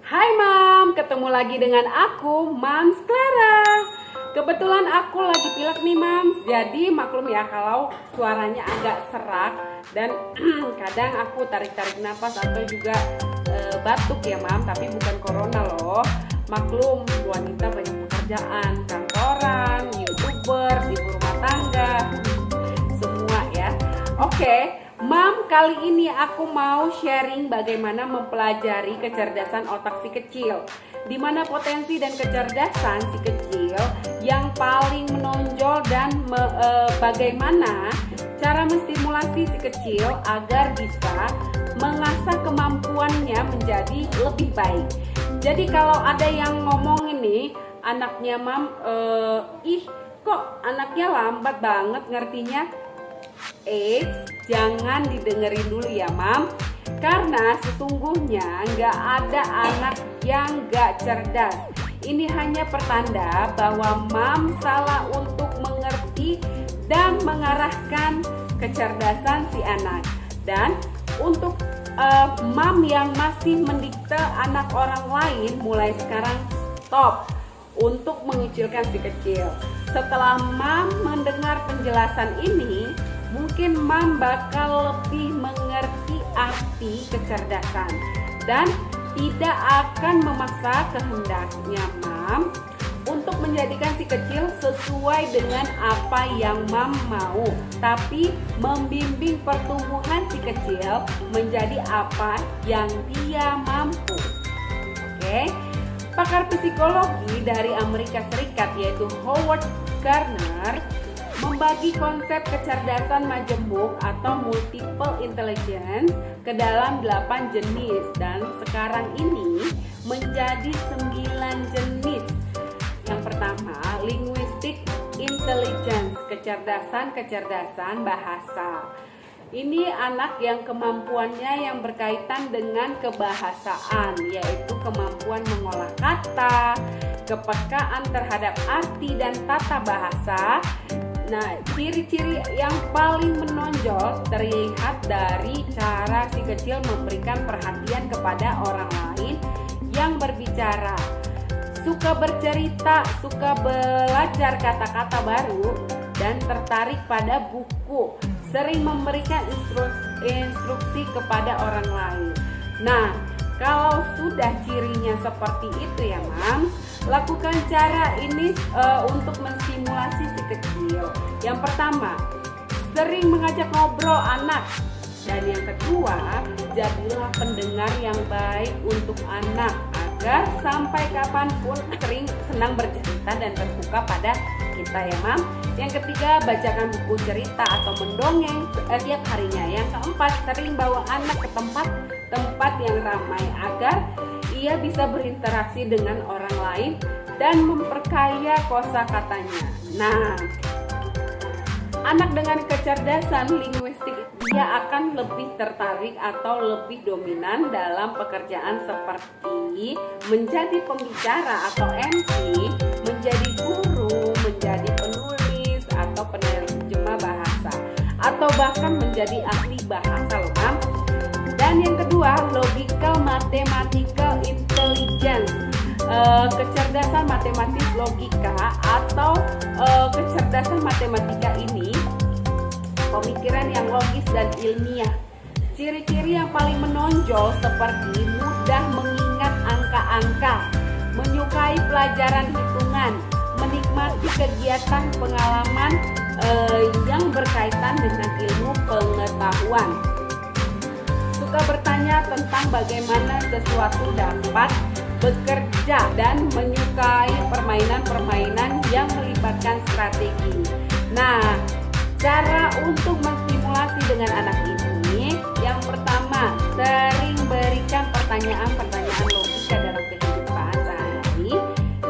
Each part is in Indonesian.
Hai Mam, ketemu lagi dengan aku, Mams Clara. Kebetulan aku lagi pilek nih Mams, jadi maklum ya kalau suaranya agak serak dan kadang aku tarik-tarik napas atau juga batuk ya Mam, tapi bukan corona loh. Maklum, wanita banyak pekerjaan, kantoran, youtuber, ibu rumah tangga, semua ya. Oke. Mam, kali ini aku mau sharing bagaimana mempelajari kecerdasan otak si kecil, di mana potensi dan kecerdasan si kecil yang paling menonjol dan bagaimana cara menstimulasi si kecil agar bisa mengasah kemampuannya menjadi lebih baik. Jadi kalau ada yang ngomong ini anaknya Mam, kok anaknya lambat banget ngertinya. Jangan didengerin dulu ya Mam, karena sesungguhnya nggak ada anak yang nggak cerdas. Ini hanya pertanda bahwa Mam salah untuk mengerti dan mengarahkan kecerdasan si anak. Dan untuk Mam yang masih mendikte anak orang lain, mulai sekarang stop untuk mengucilkan si kecil. Setelah Mam mendengar penjelasan ini, mungkin Mam bakal lebih mengerti arti kecerdasan dan tidak akan memaksa kehendaknya Mam untuk menjadikan si kecil sesuai dengan apa yang Mam mau, tapi membimbing pertumbuhan si kecil menjadi apa yang dia mampu. Oke. Pakar psikologi dari Amerika Serikat yaitu Howard Gardner membagi konsep kecerdasan majemuk atau multiple intelligence ke dalam 8 jenis dan sekarang ini menjadi 9 jenis. Yang pertama, linguistic intelligence, kecerdasan bahasa. Ini anak yang kemampuannya yang berkaitan dengan kebahasaan, yaitu kemampuan mengolah kata, kepekaan terhadap arti dan tata bahasa. Nah, ciri-ciri yang paling menonjol terlihat dari cara si kecil memberikan perhatian kepada orang lain yang berbicara, suka bercerita, suka belajar kata-kata baru, dan tertarik pada buku, sering memberikan instruksi kepada orang lain. Nah, kalau sudah cirinya seperti itu ya Mam, lakukan cara ini untuk menstimulasi si kecil. Yang pertama, sering mengajak ngobrol anak. Dan yang kedua, jadilah pendengar yang baik untuk anak agar sampai kapanpun senang bercerita dan terbuka pada kita ya Mam. Yang ketiga, bacakan buku cerita atau mendongeng setiap harinya. Yang keempat, sering bawa anak ke tempat yang ramai agar ia bisa berinteraksi dengan orang lain dan memperkaya kosakatanya. Nah, anak dengan kecerdasan linguistik dia akan lebih tertarik atau lebih dominan dalam pekerjaan seperti menjadi pembicara atau MC, menjadi guru, menjadi penulis atau penerjemah bahasa, atau bahkan menjadi ahli bahasa loh Mam. Dan yang kedua, logical mathematical intelligence, kecerdasan matematis logika atau kecerdasan matematika ini pemikiran yang logis dan ilmiah. Ciri-ciri yang paling menonjol seperti mudah mengingat angka-angka, menyukai pelajaran hitungan, menikmati kegiatan pengalaman yang berkaitan dengan ilmu pengetahuan, suka bertanya tentang bagaimana sesuatu dapat bekerja dan menyukai permainan-permainan yang melibatkan strategi. Nah, cara untuk menstimulasi dengan anak ini, yang pertama, sering berikan pertanyaan-pertanyaan logika dalam kehidupan sehari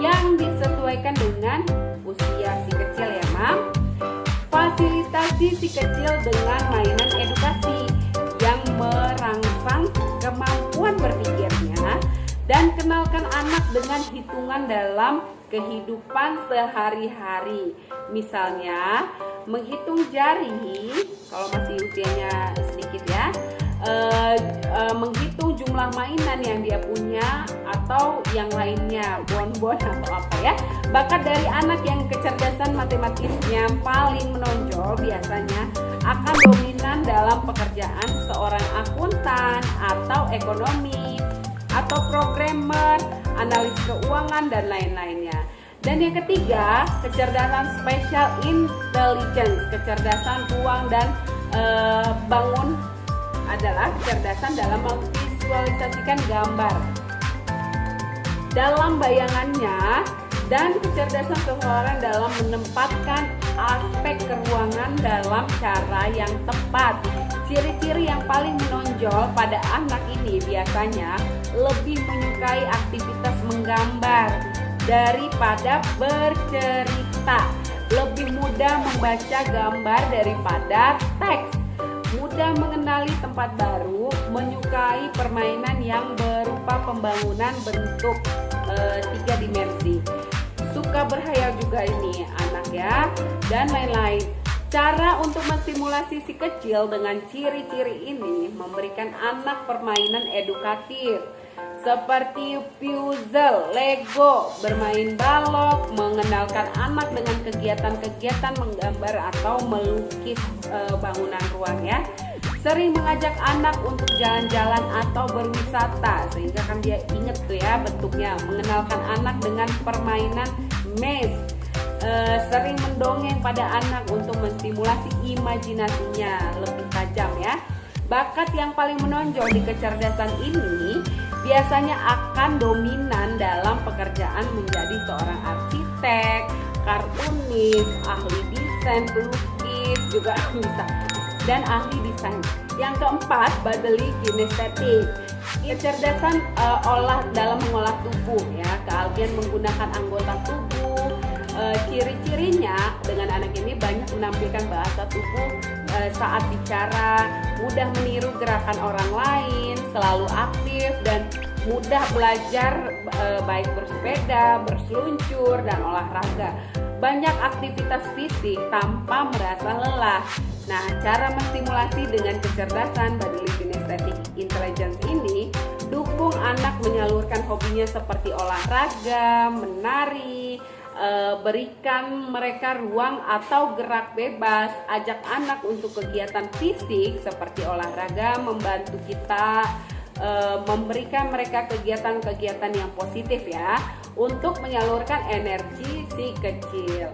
yang disesuaikan dengan usia si kecil ya Mam. Fasilitasi si kecil dengan mainan edukasi yang merangsang kemampuan berpikirnya dan kenalkan anak dengan hitungan dalam kehidupan sehari-hari. Misalnya, menghitung jari kalau masih usianya sedikit ya, menghitung jumlah mainan yang dia punya atau yang lainnya, bon-bon atau apa ya. Bakat dari anak yang kecerdasan matematisnya paling menonjol biasanya akan dominan dalam pekerjaan seorang akuntan atau ekonomi atau programmer, analis keuangan dan lain-lainnya. Dan yang ketiga, kecerdasan special intelligence, kecerdasan ruang dan bangun adalah kecerdasan dalam memvisualisasikan gambar dalam bayangannya dan kecerdasan seseorang dalam menempatkan aspek keruangan dalam cara yang tepat. Ciri-ciri yang paling menonjol pada anak ini biasanya lebih menyukai aktivitas menggambar daripada bercerita, lebih mudah membaca gambar daripada teks, mudah mengenali tempat baru, menyukai permainan yang berupa pembangunan bentuk 3 dimensi, suka berhayal juga ini anak ya, dan lain-lain. Cara untuk menstimulasi si kecil dengan ciri-ciri ini memberikan anak permainan edukatif seperti puzzle, Lego, bermain balok, mengenalkan anak dengan kegiatan-kegiatan menggambar atau melukis bangunan ruang ya. Sering mengajak anak untuk jalan-jalan atau berwisata sehingga kan dia inget tuh ya bentuknya. Mengenalkan anak dengan permainan maze. Sering mendongeng pada anak untuk menstimulasi imajinasinya lebih tajam ya. Bakat yang paling menonjol di kecerdasan ini biasanya akan dominan dalam pekerjaan menjadi seorang arsitek, kartunis, ahli desain, pelukis juga bisa, dan ahli desain. Yang keempat, bodily kinesthetic, kecerdasan dalam mengolah tubuh ya, keahlian menggunakan anggota tubuh. Ciri-cirinya dengan anak ini banyak menampilkan bahasa tubuh saat bicara, mudah meniru gerakan orang lain, selalu aktif dan mudah belajar baik bersepeda, berseluncur dan olahraga. Banyak aktivitas fisik tanpa merasa lelah. Nah, cara menstimulasi dengan kecerdasan bodily kinesthetic intelligence ini dukung anak menyalurkan hobinya seperti olahraga, menari, berikan mereka ruang atau gerak bebas, ajak anak untuk kegiatan fisik seperti olahraga, membantu kita memberikan mereka kegiatan-kegiatan yang positif ya untuk menyalurkan energi si kecil.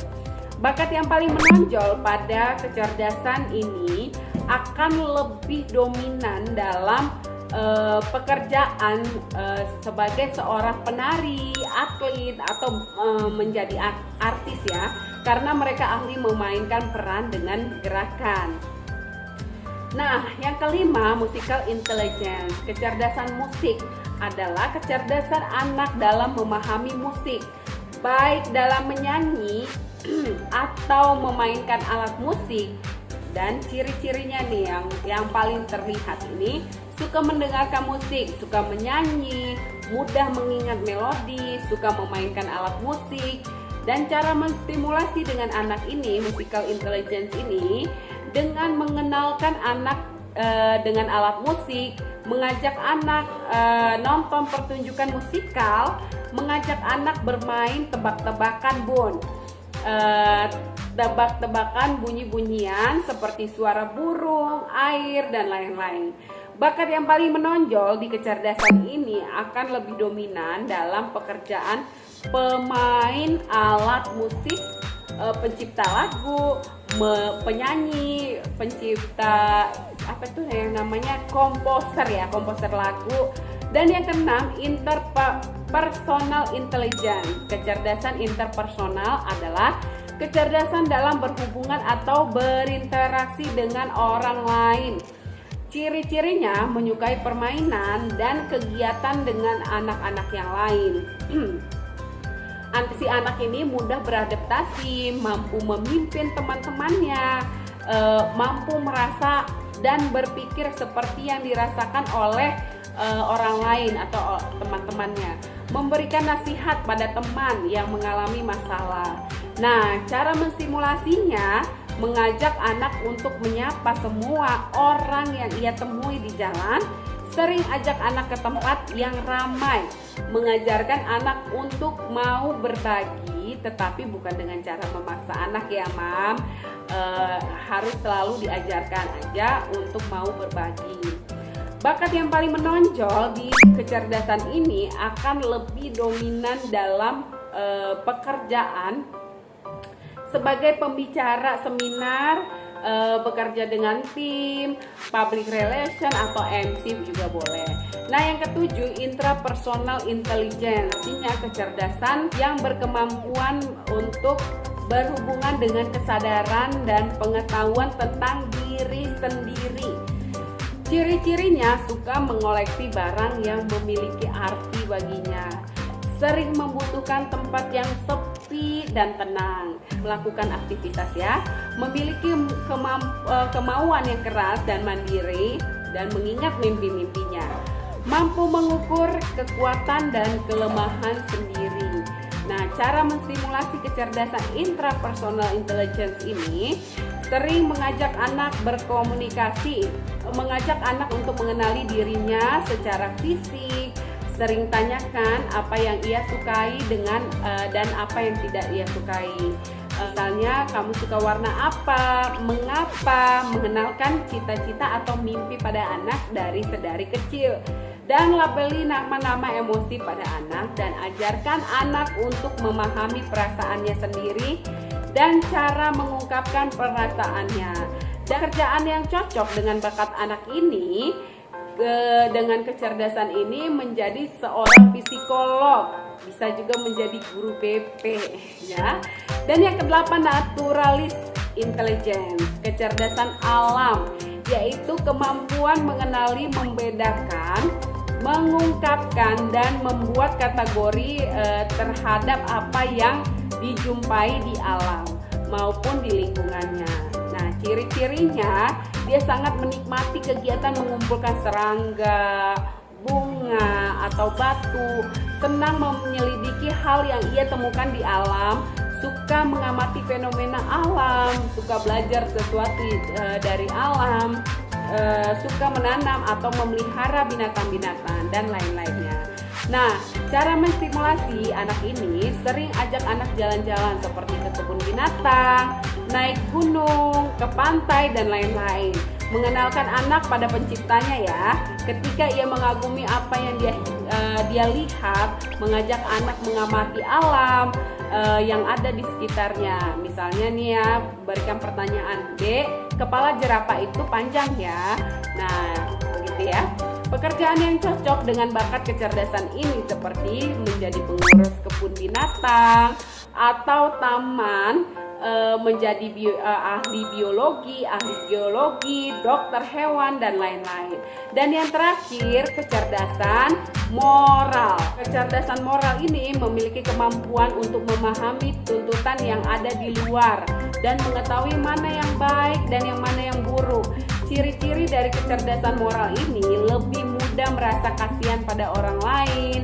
Bakat yang paling menonjol pada kecerdasan ini akan lebih dominan dalam pekerjaan sebagai seorang penari, atlet atau menjadi artis ya, karena mereka ahli memainkan peran dengan gerakan. Nah, yang kelima, musical intelligence, kecerdasan musik adalah kecerdasan anak dalam memahami musik, baik dalam menyanyi atau memainkan alat musik. Dan ciri-cirinya nih yang paling terlihat ini, suka mendengarkan musik, suka menyanyi, mudah mengingat melodi, suka memainkan alat musik. Dan cara menstimulasi dengan anak ini, musical intelligence ini, dengan mengenalkan anak dengan alat musik, mengajak anak nonton pertunjukan musikal, mengajak anak bermain tebak-tebakan tebak-tebakan bunyi-bunyian seperti suara burung, air, dan lain-lain. Bakat yang paling menonjol di kecerdasan ini akan lebih dominan dalam pekerjaan pemain alat musik, pencipta lagu, penyanyi, pencipta apa tuh yang namanya komposer ya, komposer lagu. Dan yang keenam, interpersonal intelligence. Kecerdasan interpersonal adalah kecerdasan dalam berhubungan atau berinteraksi dengan orang lain. Ciri-cirinya menyukai permainan dan kegiatan dengan anak-anak yang lain. Si anak ini mudah beradaptasi, mampu memimpin teman-temannya, mampu merasa dan berpikir seperti yang dirasakan oleh orang lain atau teman-temannya, memberikan nasihat pada teman yang mengalami masalah. Nah, cara menstimulasinya mengajak anak untuk menyapa semua orang yang ia temui di jalan Sering ajak anak ke tempat yang ramai, mengajarkan anak untuk mau berbagi, tetapi bukan dengan cara memaksa anak ya Mam. Harus selalu diajarkan aja untuk mau berbagi. Bakat yang paling menonjol di kecerdasan ini akan lebih dominan dalam pekerjaan sebagai pembicara seminar, bekerja dengan tim, public relation atau MC juga boleh. Nah, yang ketujuh, intrapersonal intelligence, artinya kecerdasan yang berkemampuan untuk berhubungan dengan kesadaran dan pengetahuan tentang diri sendiri. Ciri-cirinya suka mengoleksi barang yang memiliki arti baginya, sering membutuhkan tempat yang sepi dan tenang, melakukan aktivitas ya, memiliki kemauan yang keras dan mandiri, dan mengingat mimpi-mimpinya, mampu mengukur kekuatan dan kelemahan sendiri. Nah, cara menstimulasi kecerdasan intrapersonal intelligence ini sering mengajak anak berkomunikasi, mengajak anak untuk mengenali dirinya secara fisik, sering tanyakan apa yang ia sukai dan apa yang tidak ia sukai. Misalnya, kamu suka warna apa, mengapa, mengenalkan cita-cita atau mimpi pada anak dari sedari kecil. Dan labeli nama-nama emosi pada anak dan ajarkan anak untuk memahami perasaannya sendiri dan cara mengungkapkan perasaannya. Dan kerjaan yang cocok dengan bakat anak ini, dengan kecerdasan ini, menjadi seorang psikolog, bisa juga menjadi guru BP ya. Dan yang kedelapan, naturalis intelligence, kecerdasan alam, yaitu kemampuan mengenali, membedakan, mengungkapkan dan membuat kategori terhadap apa yang dijumpai di alam maupun di lingkungannya. Nah, ciri-cirinya, dia sangat menikmati kegiatan mengumpulkan serangga, bunga, atau batu, senang menyelidiki hal yang ia temukan di alam, suka mengamati fenomena alam, suka belajar sesuatu dari alam, suka menanam atau memelihara binatang-binatang dan lain-lainnya. Nah, cara menstimulasi anak ini, sering ajak anak jalan-jalan seperti ke kebun binatang, naik gunung, ke pantai dan lain-lain. Mengenalkan anak pada penciptanya ya. Ketika ia mengagumi apa yang dia lihat, mengajak anak mengamati alam yang ada di sekitarnya. Misalnya nih ya, berikan pertanyaan, "Dek, kepala jerapah itu panjang ya?" Nah, begitu ya. Pekerjaan yang cocok dengan bakat kecerdasan ini seperti menjadi pengurus kebun binatang atau taman, menjadi ahli biologi, ahli geologi, dokter hewan dan lain-lain. Dan yang terakhir, kecerdasan moral. Kecerdasan moral ini memiliki kemampuan untuk memahami tuntutan yang ada di luar dan mengetahui mana yang baik dan yang mana yang buruk. Ciri-ciri dari kecerdasan moral ini lebih mudah merasa kasihan pada orang lain,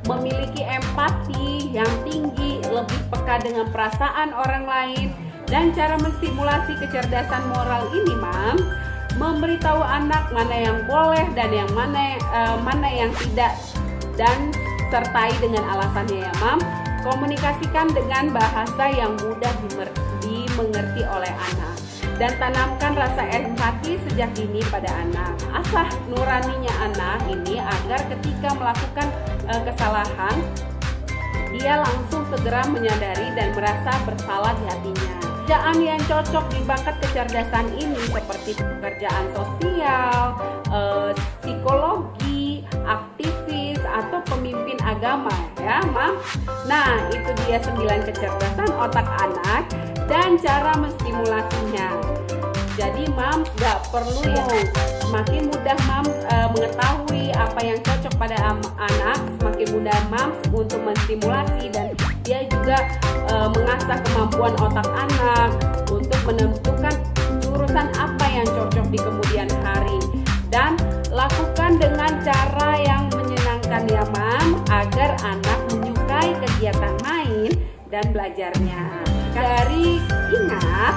memiliki empati yang tinggi, lebih peka dengan perasaan orang lain. Dan cara menstimulasi kecerdasan moral ini, Mam, memberitahu anak mana yang boleh dan yang mana yang tidak, dan sertai dengan alasannya ya, Mam. Komunikasikan dengan bahasa yang mudah dimengerti oleh anak. Dan tanamkan rasa empati sejak dini pada anak. Asah nuraninya anak ini agar ketika melakukan kesalahan, dia langsung segera menyadari dan merasa bersalah di hatinya. Pekerjaan yang cocok di bakat kecerdasan ini seperti pekerjaan sosial, psikologi, aktivis, atau pemimpin agama ya, Mam. Nah, itu dia 9 kecerdasan otak anak dan cara menstimulasinya. Jadi Mam gak perlu ya, semakin mudah Mam mengetahui apa yang cocok pada anak, semakin mudah Mam untuk menstimulasi, dan dia juga mengasah kemampuan otak anak untuk menentukan jurusan apa yang cocok di kemudian hari. Dan lakukan dengan cara yang menyenangkan ya Mam, agar anak menyukai kegiatan main dan belajarnya. Dari ingat,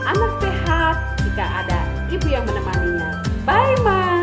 anak sehat jika ada ibu yang menemaninya. Bye, Mam.